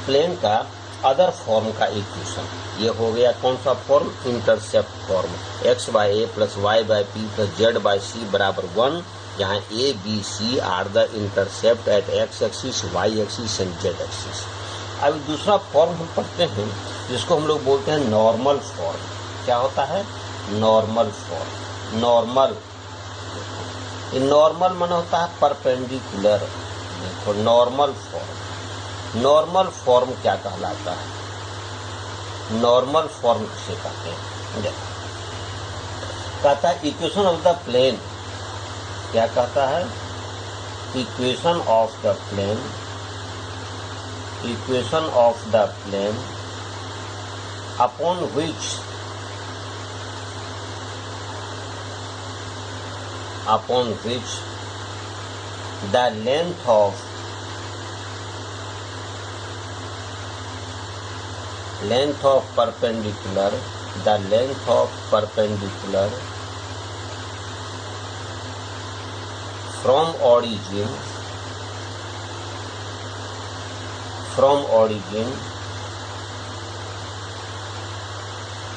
Plane का other form का equation. ये हो गया कौन सा form? Intercept form, x by A plus Y by P plus Z by C बराबर 1, जहाँ A B C are the intercept at x axis, y axis and z axis. अब दूसरा फॉर्म हम पढ़ते हैं जिसको हम लोग बोलते हैं नॉर्मल फॉर्म। क्या होता है? Normal form. नॉर्मल माना होता है परपेंडिकुलर। देखो नॉर्मल फॉर्म, नॉर्मल फॉर्म क्या कहलाता है? नॉर्मल फॉर्म किसे कहते हैं? देखो कहता है इक्वेशन ऑफ द प्लेन। क्या कहता है? Equation of the plane, equation of the plane upon which the length of perpendicular, the length of perpendicular from origin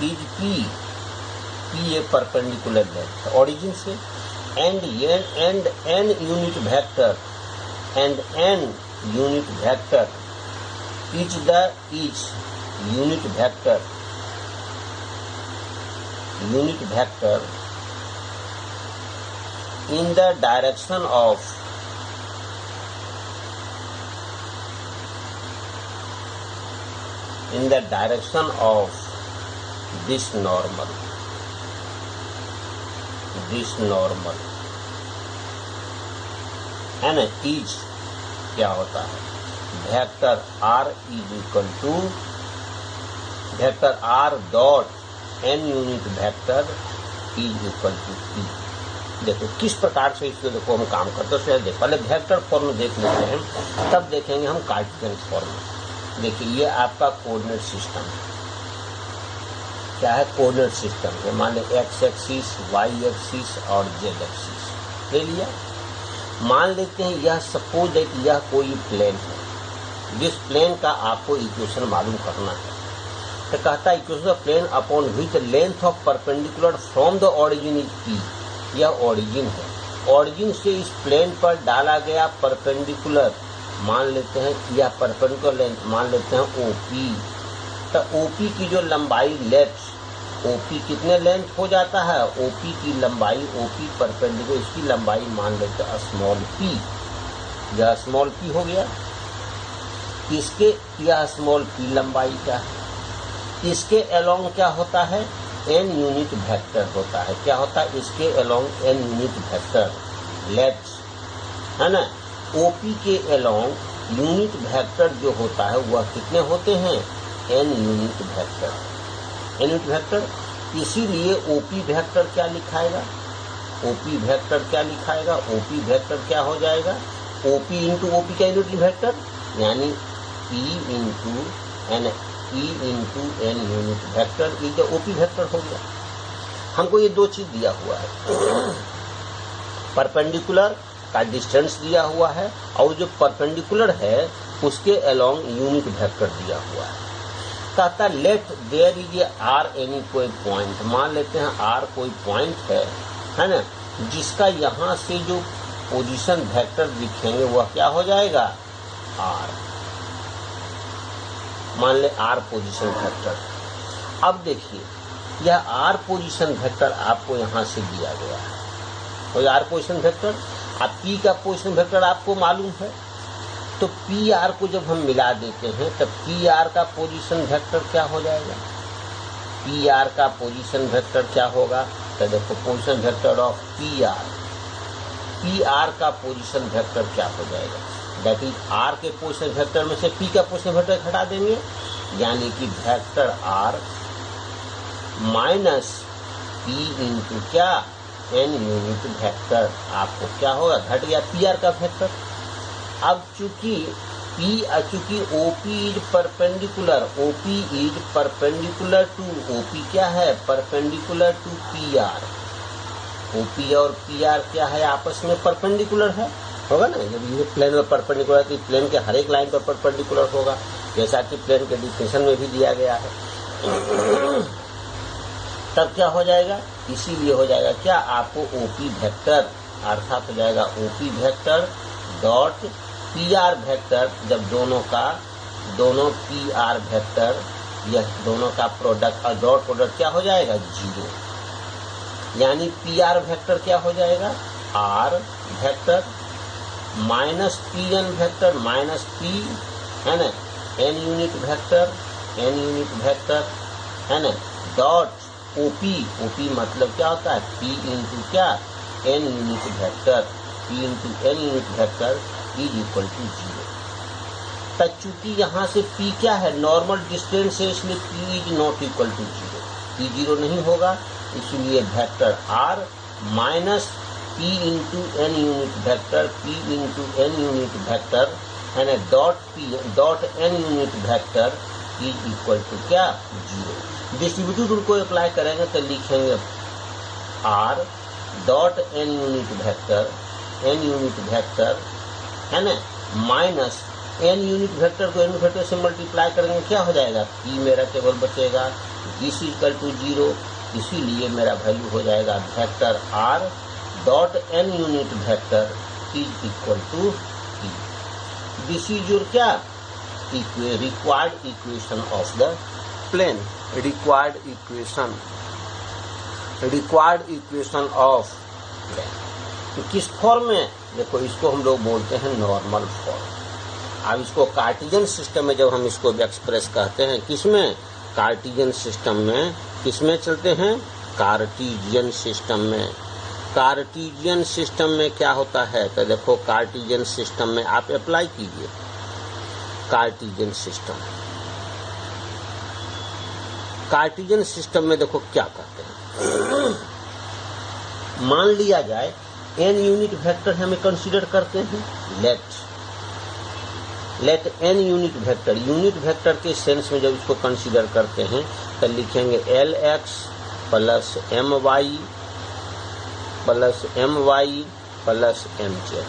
is P ये परपेंडिकुलर लेंथ है ओरिजिन से, and n unit vector is the unit vector in the direction of this normal है ना। Is क्या होता है? Vector r is equal to vector r dot n unit vector is equal to p। देखो किस प्रकार से इसको देखो हम काम करते हैं। पहले वेक्टर फॉर्म देख लेते हैं, तब देखेंगे हम कार्टेशियन फॉर्म। देखिए ये आपका कोऑर्डिनेट सिस्टम है। क्या है? कोऑर्डिनेट सिस्टम है। मान लें x एक्सिस, y एक्सिस और z एक्सिस ले लिया। मान लेते हैं यह सपोज है कि यह कोई प्लेन है, जिस प्लेन का आपको इक्वेशन मालूम करना है। तो कहता है equation of plane upon which length of perpendicular from the origin is p। यह ओरिजिन है, ओरिजिन से इस प्लेन पर डाला गया परपेंडिकुलर मान लेते हैं, यह परपेंडिकुलर लेंथ मान लेते हैं OP। तो OP की जो लंबाई लेफ्ट, OP कितने लेंथ हो जाता है? OP की लंबाई, OP परपेंडिकुलर, इसकी लंबाई मान लेते हैं स्मॉल p। यह स्मॉल p हो गया। इसके यह स्मॉल p लंबाई का है। इसके अलोंग क्या होता है? n यूनिट वेक्टर होता है। क्या होता है? इसके along n unit vector left है ना। OP के अलोंग यूनिट वेक्टर जो होता है वह कितने होते हैं? n unit vector. इसीलिए OP वेक्टर क्या लिखाएगा? OP वेक्टर क्या हो जाएगा? OP इंटू OP का यूनिट वेक्टर यानी P into n unit vector is the OP vector हो गया। हमको ये दो चीज दिया हुआ है, परपेंडिकुलर का डिस्टेंस दिया हुआ है और जो परपेंडिकुलर है उसके अलोंग यूनिट वेक्टर दिया हुआ है। कहता let there is a r any कोई पॉइंट। मान लेते हैं r कोई पॉइंट है ना, जिसका यहाँ से जो पोजीशन वेक्टर दिखेंगे वह क्या हो जाएगा? r। मान ले r पोजीशन वेक्टर। अब देखिए यह r पोजीशन वेक्टर आपको यहाँ से दिया गया है, और r पोजीशन वेक्टर, अब p का पोजीशन वेक्टर आपको मालूम है। तो पी आर को जब हम मिला देते हैं तब पी आर का पोजीशन वेक्टर क्या हो जाएगा? पी आर का पोजीशन वेक्टर क्या होगा? तो देखो position vector of P R का पोजीशन वेक्टर क्या हो जाएगा? दैट इज आर के पोजीशन वेक्टर में से पी का पोजीशन वेक्टर हटा देंगे, यानी कि vector R minus P into क्या? n unit vector. आपको क्या होगा? घट गया पी आर का वेक्टर। अब चूंकि OP is perpendicular, OP is perpendicular to OP क्या है? Perpendicular to PR। OP और PR क्या है? आपस में परपेंडिकुलर है, होगा ना। जब ये प्लेन में परपेंडिकुलर है तो प्लेन के हर एक लाइन पर परपेंडिकुलर होगा। जैसा कि प्लेन के डिफिनेशन में भी दिया गया है। तब क्या हो जाएगा, इसीलिए हो जाएगा क्या, आपको ओपी वेक्टर अर्थात हो जाएगा OP vector dot P R vector, जब दोनों पी आर वेक्टर यह दोनों का प्रोडक्ट और डॉट प्रोडक्ट क्या हो जाएगा 0, यानी पी आर वेक्टर क्या हो जाएगा R vector minus P N vector minus P है ना एन यूनिट वेक्टर है ना डॉट ओपी मतलब क्या होता है पी इंटू क्या N unit vector, P into N unit vector is equal to 0। तब चूंकि यहाँ से p क्या है नॉर्मल डिस्टेंस है, इसलिए p is not equal to 0, p 0 नहीं होगा, इसलिए vector r minus p into N unit vector, p into N unit vector है ना dot N unit vector is equal to क्या 0। डिस्ट्रीब्यूटिव रूल को अप्लाई करेंगे तो लिखेंगे r dot N unit vector है ना माइनस एन यूनिट वेक्टर को एन वेक्टर से मल्टीप्लाई करेंगे क्या हो जाएगा p मेरा केवल बचेगा दिस इक्वल टू 0, इसीलिए मेरा वैल्यू हो जाएगा vector r dot N unit vector is equal to p। This is your क्या required equation of the plane, required equation of plane. किस फॉर्म में, देखो इसको हम लोग बोलते हैं नॉर्मल फॉर्म। अब इसको कार्टेशियन सिस्टम में जब हम इसको एक्सप्रेस कहते हैं किसमें कार्टेशियन सिस्टम में, किसमें चलते हैं कार्टेशियन सिस्टम में। कार्टेशियन सिस्टम में क्या होता है तो देखो कार्टेशियन सिस्टम में आप अप्लाई कीजिए कार्टेशियन सिस्टम में देखो क्या कहते हैं। मान लिया जाए एन यूनिट वेक्टर हमें कंसीडर करते हैं, लेट एन यूनिट वेक्टर के सेंस में जब इसको कंसीडर करते हैं तो लिखेंगे L X plus M Y plus M Z.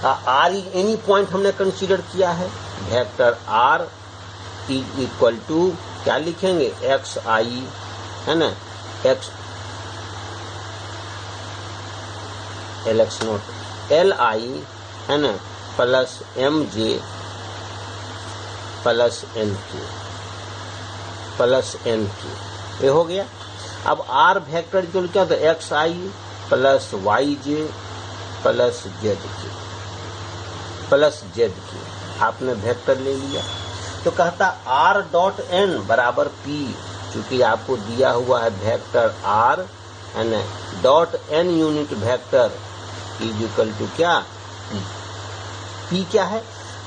R is any point हमने कंसीडर किया है, vector R is equal to क्या लिखेंगे एक्स आई है ना X L X naught L I है ना plus M J plus N K ये हो गया। अब आर वेक्टर जो क्या होता है X I plus Y J plus Z K आपने वेक्टर ले लिया तो कहता आर डॉट एन बराबर पी, चूंकि आपको दिया हुआ है vector R N dot N unit vector is equal to क्या पी क्या है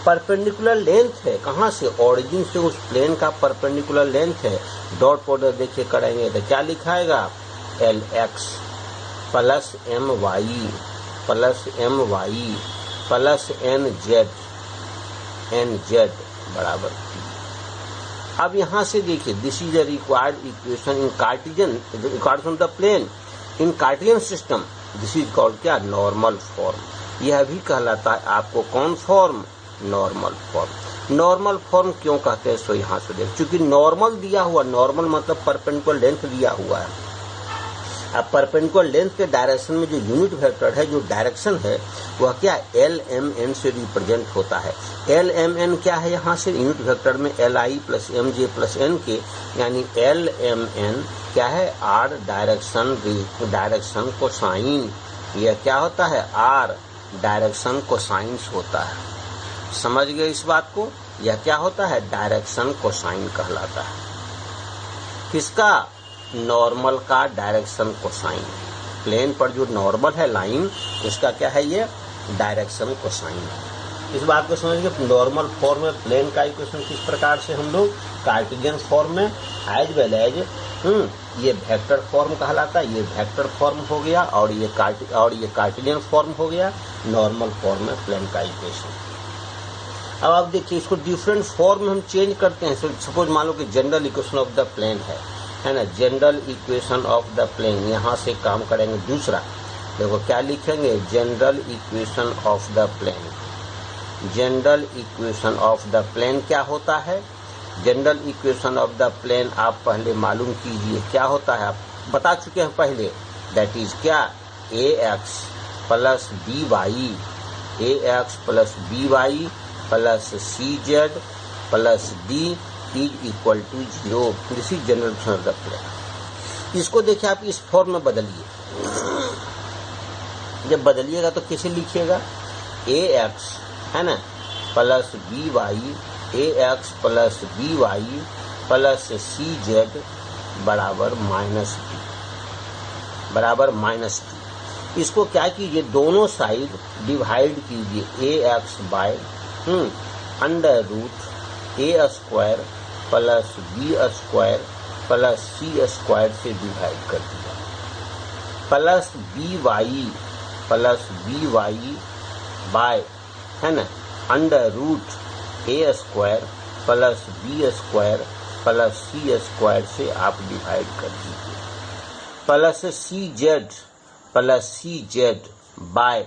परपेंडिकुलर लेंथ है, कहाँ से ओरिजिन से उस प्लेन का परपेंडिकुलर लेंथ है। डॉट प्रोडक्ट देखिए करेंगे तो क्या लिखाएगा L X plus M Y plus N Z बराबर पी। अब यहाँ से देखिए this is a required equation in Cartesian equation of the plane in Cartesian system, this is called क्या नॉर्मल फॉर्म। यह भी कहलाता है आपको कौन form normal form. Normal form क्यों कहते हैं सो यहाँ से देख, चूंकि नॉर्मल दिया हुआ, नॉर्मल मतलब परपेंडिकुलर लेंथ दिया हुआ है। अब परपेंडिकुलर लेंथ के डायरेक्शन में जो यूनिट वेक्टर है जो डायरेक्शन है वह क्या एल एम एन से रिप्रेजेंट होता है। एल एम एन क्या है यहाँ से यूनिट वेक्टर में L I plus M J plus N K, यानी एल एम एन क्या है आर डायरेक्शन कोसाइन, यह क्या होता है आर डायरेक्शन कोसाइंस होता है। समझ गए इस बात को, यह क्या होता है डायरेक्शन कोसाइन कहलाता है। किसका नॉर्मल का डायरेक्शन कोसाइन, प्लेन पर जो नॉर्मल है लाइन उसका क्या है ये डायरेक्शन कोसाइन। इस बात को समझिए नॉर्मल फॉर्म में प्लेन का इक्वेशन किस प्रकार से हम लोग कार्टेशियन फॉर्म में एज वेल एज ये वेक्टर फॉर्म कहलाता है, ये वेक्टर फॉर्म हो गया और ये कार्टेशियन फॉर्म हो गया नॉर्मल फॉर्म में प्लेन का इक्वेशन। अब आप देखिए इसको डिफरेंट फॉर्म में हम चेंज करते हैं। सपोज मान लो कि general equation of the plane है ना, general equation of the plane, यहाँ से काम करेंगे दूसरा। देखो क्या लिखेंगे general equation of the plane, general equation of the plane क्या होता है? General equation of the plane आप पहले मालूम कीजिए क्या होता है, आप बता चुके हैं पहले। दैट इज क्या? A X plus B Y, A X plus B Y plus C Z plus D is equal to 0। This is general equation of the plane. इसको देखिए आप इस फॉर्म में बदलिए। जब बदलिएगा तो कैसे लिखिएगा? ए एक्स है ना plus B Y, A X plus B Y plus C Z बराबर माइनस डी, बराबर माइनस डी। इसको क्या कीजिए, दोनों साइड डिवाइड कीजिए। A X by under root A square plus B square plus C square से डिवाइड कर दिया, प्लस बी वाई बाय है ना under root A square plus B square plus C square से आप डिवाइड कर दीजिए, plus C Z bye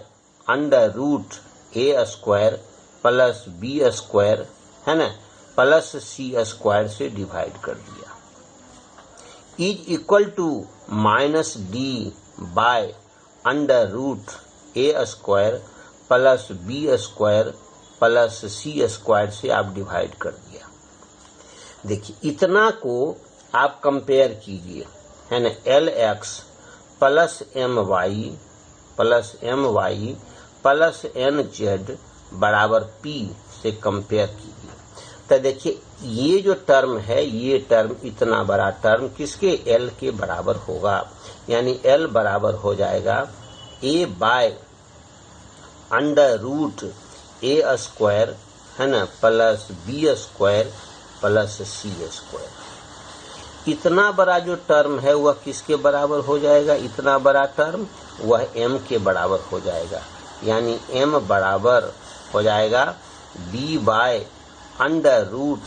under root A square plus B square है ना प्लस सी स्क्वायर से डिवाइड कर दिया, is equal to minus D by under root A square plus B square plus C square से आप divide कर दिया। देखिए इतना को आप कंपेयर कीजिए है ना, L X plus M Y plus N Z बराबर पी से कंपेयर कीजिए। तो देखिए ये जो टर्म है, ये टर्म इतना बड़ा टर्म किसके? एल के बराबर होगा, यानी एल बराबर हो जाएगा A by under root A square है ना plus B square plus C square. इतना बड़ा जो टर्म है वह किसके बराबर हो जाएगा? इतना बड़ा टर्म वह एम के बराबर हो जाएगा, यानी एम बराबर हो जाएगा बी बाय अंडर रूट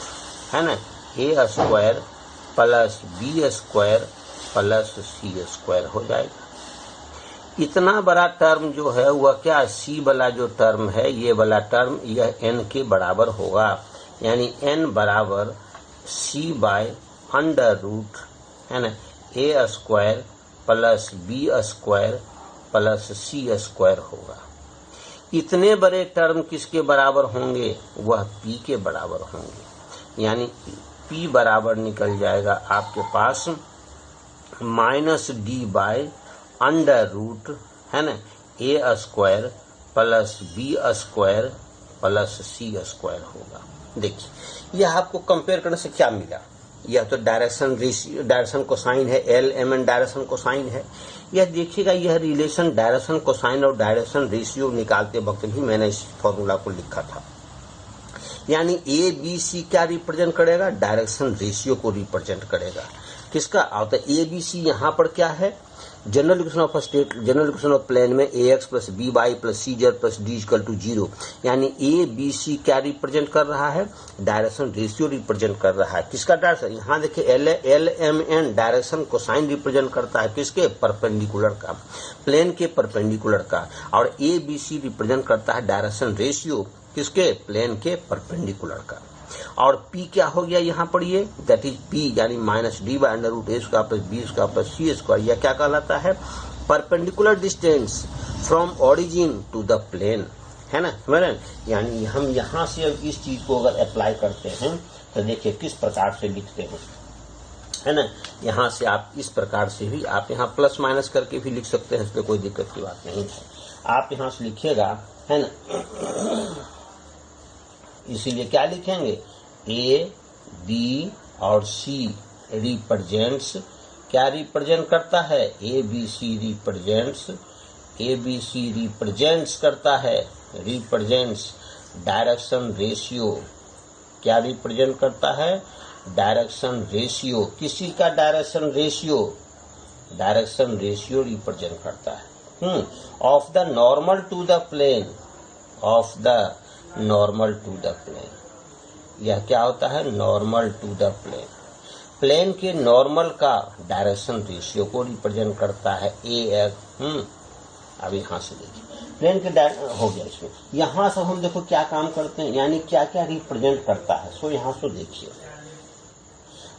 है ना A square plus B square plus C square हो जाएगा। इतना बड़ा टर्म जो है वह क्या? सी वाला जो टर्म है, ये वाला टर्म यह एन के बराबर होगा, यानी एन बराबर सी बाय अंडर रूट है ना A square plus B square plus C square होगा। इतने बड़े टर्म किसके बराबर होंगे? वह पी के बराबर होंगे, यानी पी बराबर निकल जाएगा आपके पास minus D by under root है ना A square plus B square plus C square होगा। देखिए यह आपको कंपेयर करने से क्या मिला? यह तो डायरेक्शन कोसाइन है, L M N direction cosine है। यह देखिएगा, यह रिलेशन डायरेक्शन कोसाइन और डायरेक्शन रेशियो निकालते वक्त भी मैंने इस फॉर्मूला को लिखा था, यानी ए बी सी क्या रिप्रेजेंट करेगा? डायरेक्शन रेशियो को रिप्रेजेंट करेगा। किसका? आता ए बी सी यहाँ पर क्या है? General equation of state, general equation of plane में A X plus B Y plus C Z plus D equal to 0, यानी ए बी सी क्या रिप्रेजेंट कर रहा है? डायरेक्शन रेशियो रिप्रेजेंट कर रहा है। किसका डायरेक्शन? यहाँ देखिए L M N direction cosine represent करता है किसके? परपेंडिकुलर का, प्लेन के परपेंडिकुलर का। और ए बी सी रिप्रेजेंट करता है डायरेक्शन रेशियो किसके? प्लेन के परपेंडिकुलर का। और P क्या हो गया यहाँ पर? ये दैट इज P यानी minus D by under root A square plus B square plus C square. यह क्या कहलाता है? Perpendicular distance from origin to the plane, है ना, समझ रहे? यानी हम यहाँ से अब इस चीज को अगर अप्लाई करते हैं तो देखिए किस प्रकार से लिखते हैं, है ना। यहाँ से आप इस प्रकार से भी आप यहाँ प्लस माइनस करके भी लिख सकते हैं, इसमें कोई दिक्कत की बात नहीं है। आप यहाँ से लिखिएगा, है ना, इसीलिए क्या लिखेंगे? ए बी और सी रिप्रेजेंट्स, क्या रिप्रेजेंट करता है? ए बी सी रिप्रेजेंट्स करता है, रिप्रेजेंट्स डायरेक्शन रेशियो। क्या रिप्रेजेंट करता है? Direction ratio. किसी का direction ratio? Direction ratio represent करता है of the normal to the plane, of the normal to the plane. यह क्या होता है? Normal to the plane, plane के नॉर्मल का डायरेक्शन रेशियो को रिप्रेजेंट करता है। अब यहाँ से देखिए प्लेन के हो गया इसमें। यहां से हम देखो क्या काम करते हैं, यानी क्या क्या रिप्रेजेंट करता है। सो यहां से देखिए,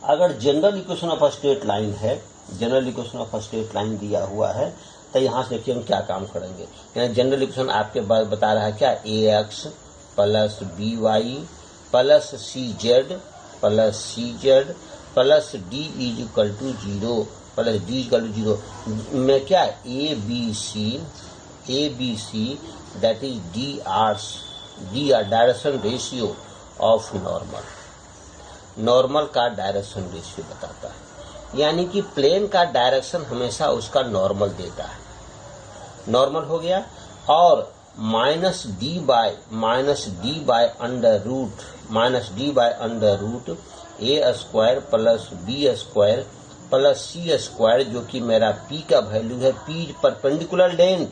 अगर general equation of straight line है, general equation of straight line दिया हुआ है, तो यहां से देखिए हम क्या काम करेंगे। यानी जनरल इक्वेशन आपके बाद बता रहा है क्या, ax plus by plus cz plus cz plus d is equal to 0 plus d equal to 0 में क्या ABC that is dr direction ratio of normal का डायरेक्शन रेशियो बताता है। यानी कि प्लेन का डायरेक्शन हमेशा उसका नॉर्मल देता है, नॉर्मल हो गया। और minus D by under root A square plus B square plus C square, जो कि मेरा पी का वैल्यू है, पी परपेंडिकुलर लेंथ,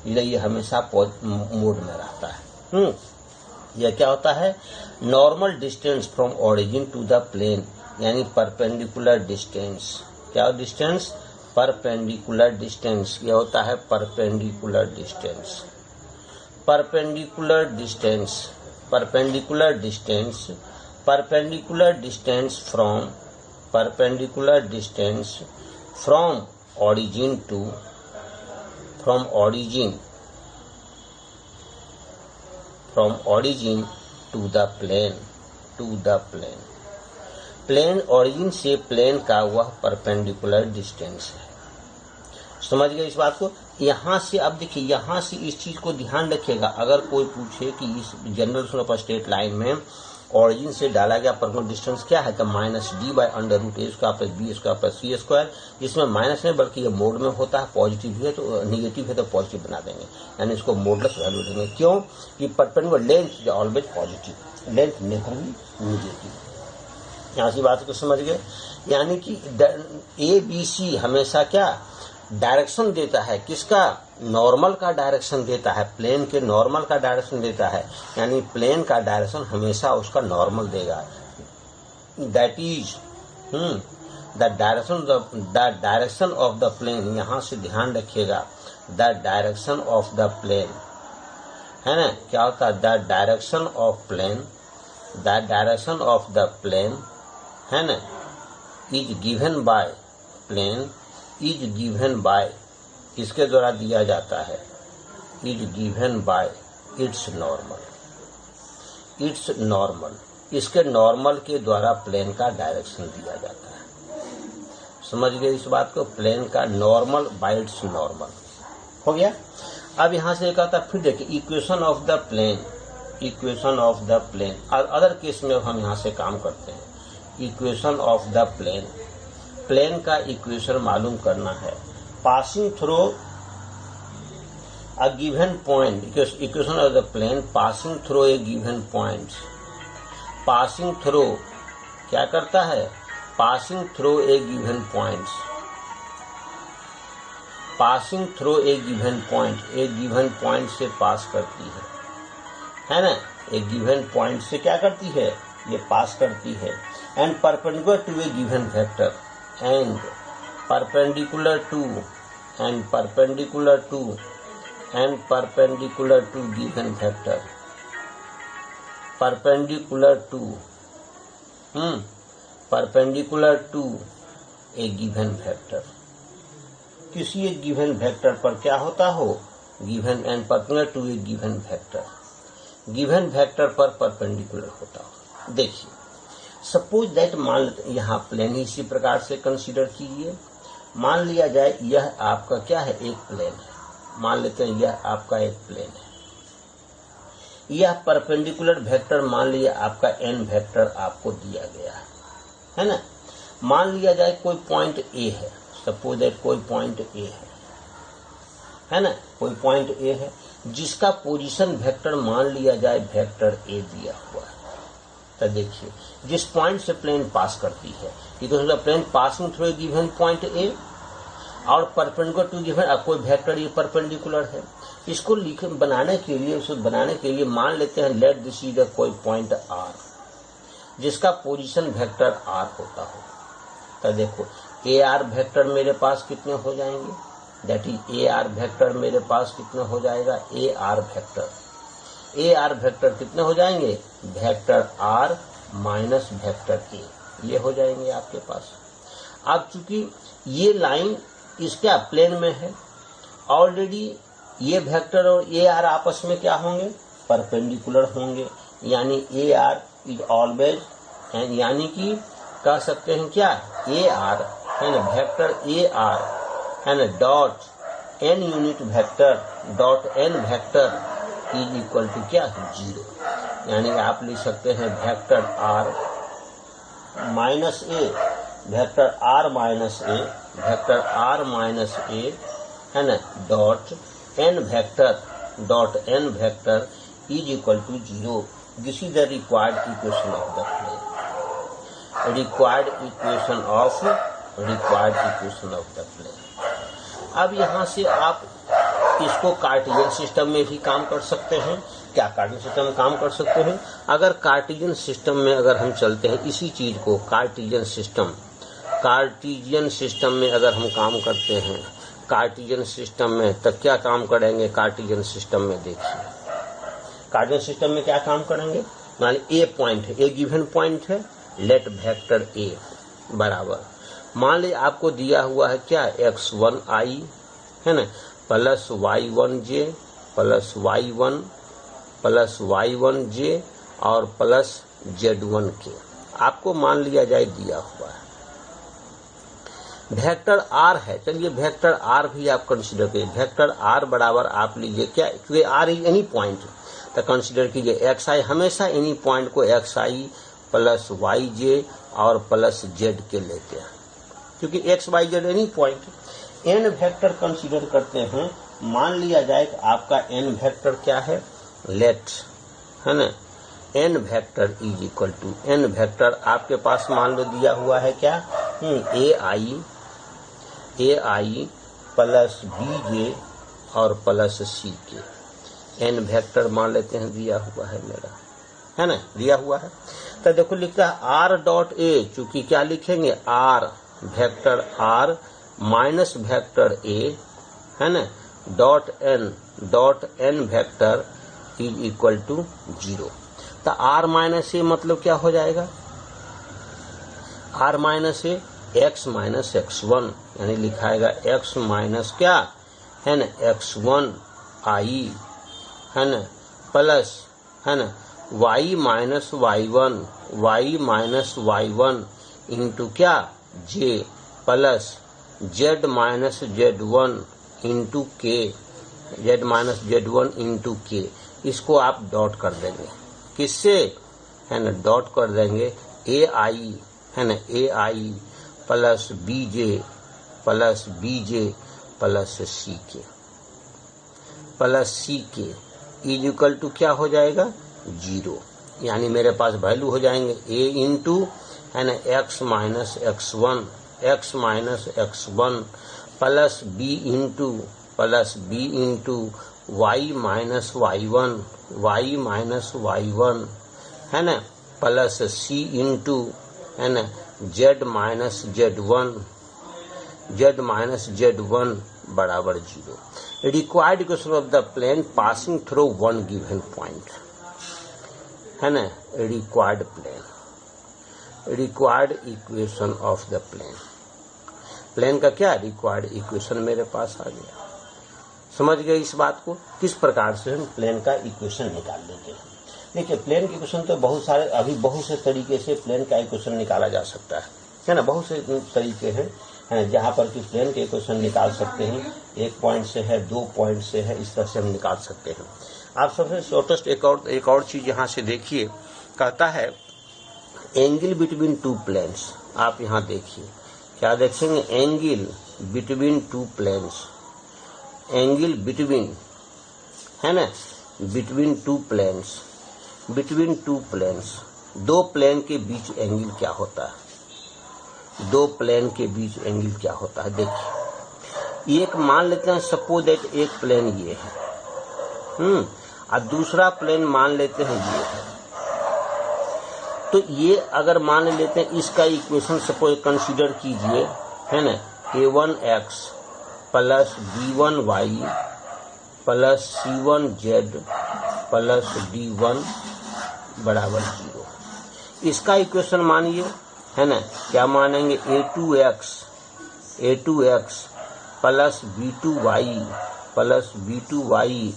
ये हमेशा मोड में रहता है। यह क्या होता है, normal distance from origin to the plane, यानी परपेंडिकुलर डिस्टेंस। क्या डिस्टेंस, परपेंडिकुलर डिस्टेंस। यह होता है perpendicular distance, perpendicular distance, perpendicular distance, perpendicular distance from origin to the plane. Plane origin से प्लेन का वह परपेंडिकुलर डिस्टेंस है। समझ गए इस बात को। यहां से अब देखिए, यहां से इस चीज को ध्यान रखिएगा। अगर कोई पूछे कि इस जनरल ऑफ स्ट्रेट लाइन में ओरिजिन से डाला गया परपेंडिकुलर डिस्टेंस क्या है, तो minus D by under root A square plus B square plus C square. इसमें माइनस नहीं बल्कि ये मोड में होता है, पॉजिटिव है तो निगेटिव है तो पॉजिटिव बना देंगे, यानी इसको मोडलेस वैल्यू देंगे। क्यों कि perpendicular length is always positive, length never be negative. यहाँ से बात को समझ गए। यानी कि ABC हमेशा क्या डायरेक्शन देता है, किसका, नॉर्मल का डायरेक्शन देता है, प्लेन के नॉर्मल का डायरेक्शन देता है। यानी प्लेन का डायरेक्शन हमेशा उसका नॉर्मल देगा। That is the direction of the plane. यहां से ध्यान रखिएगा, the direction of the plane है ना, क्या होता है, द डायरेक्शन ऑफ प्लेन है ना, इज गिवन बाय इसके द्वारा दिया जाता है, is given by it's normal, इसके नॉर्मल के द्वारा प्लेन का डायरेक्शन दिया जाता है। समझ गए इस बात को, प्लेन का नॉर्मल बाय इट्स नॉर्मल हो गया। अब यहां से एक आता है, फिर देखिए इक्वेशन ऑफ द प्लेन। और अदर केस में हम यहां से काम करते हैं। इक्वेशन ऑफ द प्लेन का इक्वेशन मालूम करना है। Passing through a given point, equation of the plane passing through a given point. Passing through क्या करता है, passing through a given point, passing through a given point से pass करती है ना, एक गिवन पॉइंट से क्या करती है, ये पास करती है। And perpendicular to a given vector, and perpendicular to given vector, perpendicular to a given vector। किसी एक गिवन वेक्टर पर क्या होता हो, given and perpendicular to a given vector पर परपेंडिकुलर होता हो। देखिए सपोज दैट, मान लेते यहाँ प्लेन इसी प्रकार से कंसीडर कीजिए। मान लिया जाए यह आपका क्या है, एक प्लेन है। मान लेते हैं यह आपका एक प्लेन है। यह परपेंडिकुलर वेक्टर मान लिया आपका n वेक्टर आपको दिया गया है ना। मान लिया जाए कोई पॉइंट A है, सपोज दैट कोई पॉइंट A है ना, कोई पॉइंट A है जिसका पोजीशन वेक्टर मान लिया जाए वेक्टर A दिया हुआ है। तो देखिए जिस पॉइंट से प्लेन पास करती है, because the plane passing through given point A और परपेंडिकुलर टू गिवन कोई वेक्टर ये परपेंडिकुलर है। इसको बनाने के लिए मान लेते हैं लेट दिस इज कोई पॉइंट R जिसका पोजीशन वेक्टर R होता हो। तो देखो AR वेक्टर मेरे पास कितने हो जाएंगे, that is A R vector मेरे पास कितना हो जाएगा, A R vector. A R vector कितने हो जाएंगे, vector R minus vector A, ये हो जाएंगे आपके पास। अब चूंकि ये लाइन इसका प्लेन में है, ऑलरेडी ये वेक्टर और ए आर आपस में क्या होंगे, परपेंडिकुलर होंगे, यानी ए आर इज ऑलवेज, यानी कि कह सकते हैं क्या, ए आर है ना, वेक्टर ए आर है ना, dot N unit vector dot N vector is equal to क्या, 0। यानी आप लिख सकते हैं vector R minus A, vector R minus A, vector R minus A है ना, dot N vector is equal to 0। This is the required equation of the plane, required equation of the plane. अब यहाँ से आप इसको Cartesian system में भी काम कर सकते हैं। क्या कार्टेशियन सिस्टम में काम कर सकते हैं, अगर कार्टेशियन सिस्टम में अगर हम चलते हैं, इसी चीज को कार्टेशियन सिस्टम में अगर हम काम करते हैं, कार्टेशियन सिस्टम में, तब क्या काम करेंगे, कार्टेशियन सिस्टम में देखिए, कार्टेशियन सिस्टम में क्या काम करेंगे, मान ए पॉइंट है, ए गिवन पॉइंट है, लेट वेक्टर ए बराबर, मान लीजिए आपको दिया हुआ है क्या, x1i है ना, प्लस y1j प्लस y1j और प्लस z1k, आपको मान लिया जाए दिया हुआ है। वेक्टर आर है, चलिए वेक्टर आर भी आप कंसीडर करिए, वेक्टर आर बराबर आप लीजिए क्या, क्योंकि आर इज एनी पॉइंट, तो कंसीडर कीजिए xi, हमेशा एनी पॉइंट को xi प्लस yj और प्लस z के लेते हैं, क्योंकि x y z any point. N vector consider करते हैं, मान लिया जाए कि आपका एन वेक्टर क्या है, लेट है ना, N vector is equal to, N vector आपके पास मान लो दिया हुआ है क्या, ए आई प्लस बी जे और प्लस सी के, एन वेक्टर मान लेते हैं दिया हुआ है मेरा, है ना, दिया हुआ है। तो देखो लिखता है आर डॉट ए, चूंकि क्या लिखेंगे, R vector R minus vector A है ना, dot N vector is equal to 0। तो आर माइनस ए मतलब क्या हो जाएगा, R minus A x minus x1, यानी लिखाएगा x माइनस क्या है ना, x1 i है ना, प्लस है ना, y माइनस y1 इंटू क्या, j plus z minus z1 into के, z माइनस z1 इंटू के, इसको आप डॉट कर देंगे, किससे है ना, डॉट कर देंगे ए आई है ना, ए आई प्लस बीजे प्लस सी के इज इक्वल टू क्या हो जाएगा, 0। यानी मेरे पास वैल्यू हो जाएंगे a इंटू है ना, x minus x1 plus b into y minus y1 है ना, प्लस c इंटू है ना, z माइनस z1 बराबर 0। Required equation of the plane passing through one given point है ना, required equation of the plane का क्या, रिक्वायर्ड इक्वेशन मेरे पास आ गया। समझ गए इस बात को, किस प्रकार से हम प्लेन का इक्वेशन निकाल लेते हैं। देखिए प्लेन के इक्वेशन तो बहुत सारे, अभी बहुत से तरीके से प्लेन का इक्वेशन निकाला जा सकता है ना, बहुत से तरीके हैं जहाँ पर कि प्लेन के इक्वेशन निकाल सकते हैं, एक पॉइंट से है, 2 पॉइंट से है, इस तरह से हम निकाल सकते हैं। आप सबसे शॉर्टेस्ट एक और चीज यहाँ से देखिए, कहता है एंगल बिटवीन टू प्लेन्स। आप यहाँ देखिए क्या देखेंगे, angle between two planes, angle between है ना, बिटवीन टू प्लेन्स, 2 प्लेन के बीच एंगल क्या होता है, 2 प्लेन के बीच एंगल क्या होता है। देखिए एक मान लेते हैं, सपोज दैट एक प्लेन ये है, और दूसरा प्लेन मान लेते हैं ये है। तो ये अगर मान लेते हैं, इसका इक्वेशन सपोज कंसीडर कीजिए है ना, a1x plus B1Y plus C1Z plus D1 बराबर 0। इसका इक्वेशन मानिए, है ना, क्या मानेंगे, A2x plus B2Y plus B2Y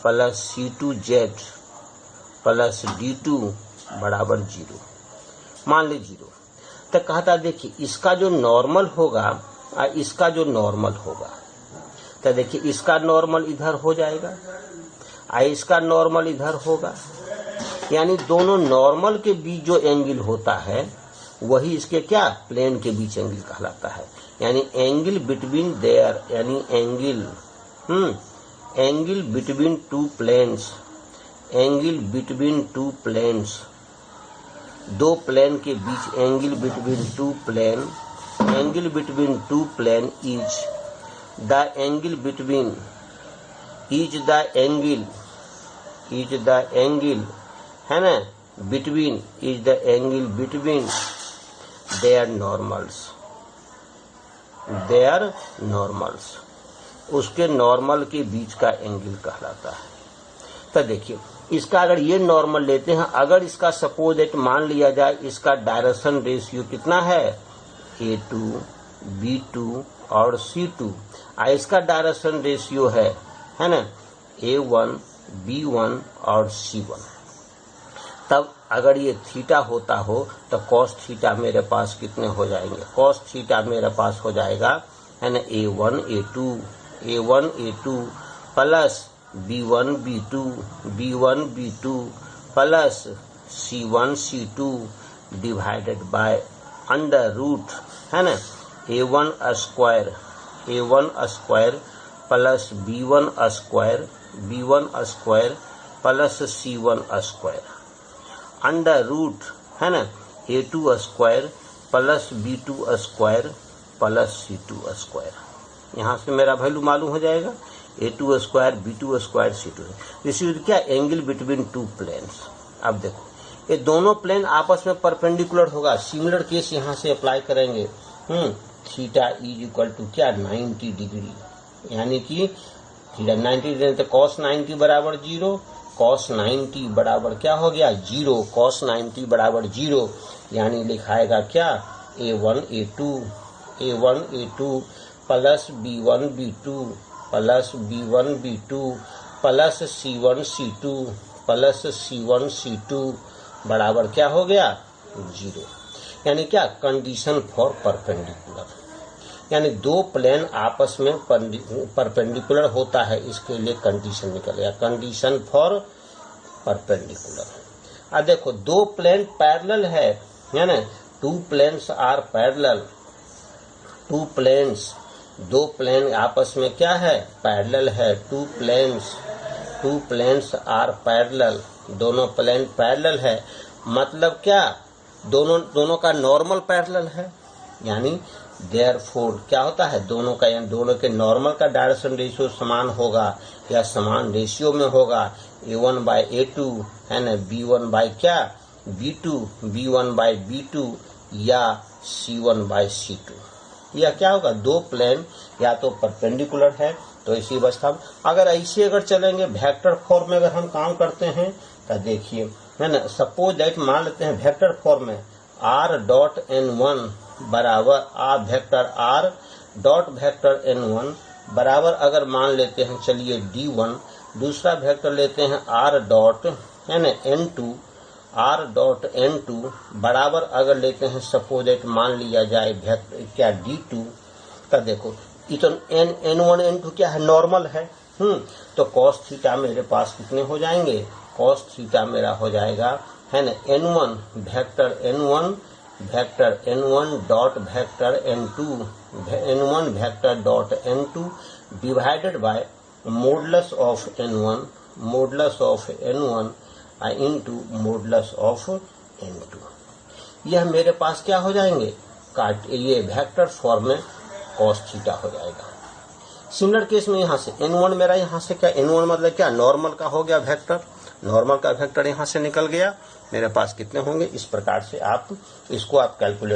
plus C2Z plus D2 बराबर 0, मान ली 0। तो कहता देखिए इसका जो नॉर्मल होगा और इसका जो नॉर्मल होगा, तो देखिए इसका नॉर्मल इधर हो जाएगा और इसका नॉर्मल इधर होगा, यानी दोनों नॉर्मल के बीच जो एंगल होता है वही इसके क्या प्लेन के बीच एंगल कहलाता है। यानी एंगल बिटवीन देयर, यानी angle between two planes, angle between two planes, दो प्लेन के बीच angle between two plane, angle between two plane is the angle between, is the angle, है ना, between, is the angle between their normals, उसके normal के बीच का angle कहलाता है। तो देखिए इसका अगर ये नॉर्मल लेते हैं, अगर इसका सपोज एट मान लिया जाए इसका डायरेक्शन रेशियो कितना है, A2, B2 और C2, और इसका डायरेक्शन रेशियो है ना, A1, B1 और C1, तब अगर ये थीटा होता हो तो कॉस थीटा मेरे पास कितने हो जाएंगे, कॉस थीटा मेरे पास हो जाएगा, है ना, A1 A2 plus B1 B2 plus C1 C2 divided by under root, है ना, A1 square plus B1 square plus C1 square under root, है ना, A2 square plus B2 square plus C2 square. यहाँ से मेरा वैल्यू मालूम हो जाएगा, A2 square B2 square C2। This is क्या, एंगल बिटवीन टू प्लेन्स। अब देखो ये दोनों प्लेन आपस में परपेंडिकुलर होगा, सिमिलर केस यहाँ से अप्लाई करेंगे। थीटा इज इक्वल टू क्या, 90 डिग्री, यानी कि थीटा 90 डिग्री तो कॉस 90 बराबर 0, कॉस 90 बराबर क्या हो गया 0, कॉस 90 बराबर 0, यानी लिखाएगा क्या, A1 A2 plus B1 B2 plus B1 B2 plus C1 C2 plus C1 C2 बराबर क्या हो गया 0। यानी क्या, कंडीशन फॉर परपेंडिकुलर, यानी दो प्लेन आपस में परपेंडिकुलर होता है, इसके लिए कंडीशन निकल गया, कंडीशन फॉर परपेंडिकुलर। अब देखो दो प्लेन पैरेलल है ना, टू प्लेन्स आर पैरेलल, दो प्लेन आपस में क्या है, पैरेलल है, टू प्लेन्स आर पैरेलल, दोनों प्लेन पैरेलल है, मतलब क्या, दोनों का नॉर्मल पैरेलल है, यानी देयरफॉर क्या होता है, दोनों के नॉर्मल का डायरेक्शन रेशियो समान होगा या समान रेशियो में होगा, A1 बाय A2, है ना, B1 बाय क्या B2, B1 बाय B2 या C1 बाय C2। या क्या होगा, दो प्लेन या तो परपेंडिकुलर है तो इसी अवस्था में, अगर ऐसे अगर चलेंगे वेक्टर फॉर्म में अगर हम काम करते हैं तो देखिए, है ना, सपोज दैट मान लेते हैं वेक्टर फॉर्म में r.n1 बराबर vector r dot vector n1 बराबर अगर मान लेते हैं, चलिए D1, दूसरा वेक्टर लेते हैं r डॉट, है ना, n2, r डॉट n2 बराबर अगर लेते हैं सपोज दैट मान लिया जाए वेक्टर क्या D2, तो देखो इतना n1 n2 क्या है, नॉर्मल है, तो cos थीटा मेरे पास कितने हो जाएंगे, cos थीटा मेरा हो जाएगा, है ना, n1 vector n1 dot vector n1 vector dot n2 divided by modulus of n1 into modulus of n2। यह मेरे पास क्या हो जाएंगे, ये वेक्टर फॉर्म में cos थीटा हो जाएगा। सिमिलर केस में यहाँ से n1 मेरा यहाँ से क्या, n1 मतलब क्या, नॉर्मल का हो गया वेक्टर, नॉर्मल का वेक्टर यहाँ से निकल गया, मेरे पास कितने होंगे, इस प्रकार से आप इसको आप कैलकुलेट